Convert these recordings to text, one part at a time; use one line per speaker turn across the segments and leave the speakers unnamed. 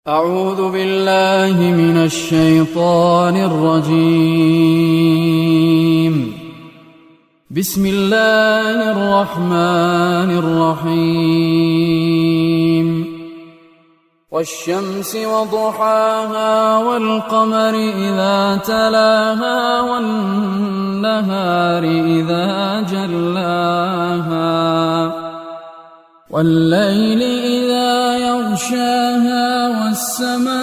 أعوذ بالله من الشيطان الرجيم. بسم الله الرحمن الرحيم. والشمس وضحاها والقمر إذا تلاها والنهار إذا جلاها والليل إذا يغشاها والسماء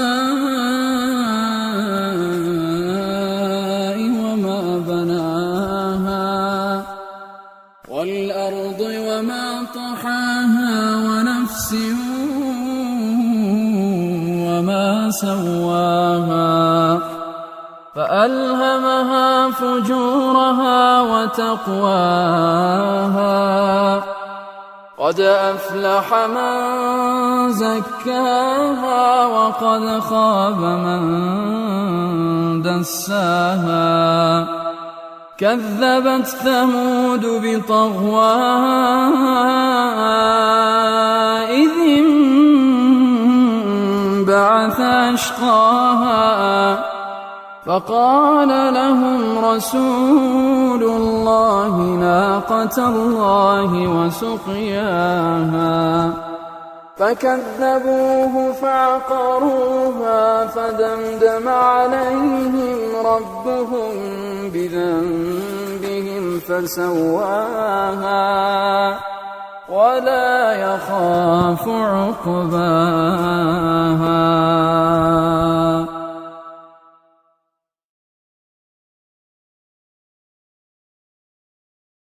وما بناها والأرض وما طحاها ونفس وما سواها فألهمها فجورها وتقواها قد أفلح من زكاها وقد خاب من دساها كذبت ثمود بطغواها إذ انبعث أشقاها فقال لهم رسول الله ناقة الله وسقياها فكذبوه فعقروها فدمدم عليهم ربهم بذنبهم فسواها ولا يخاف عقباها.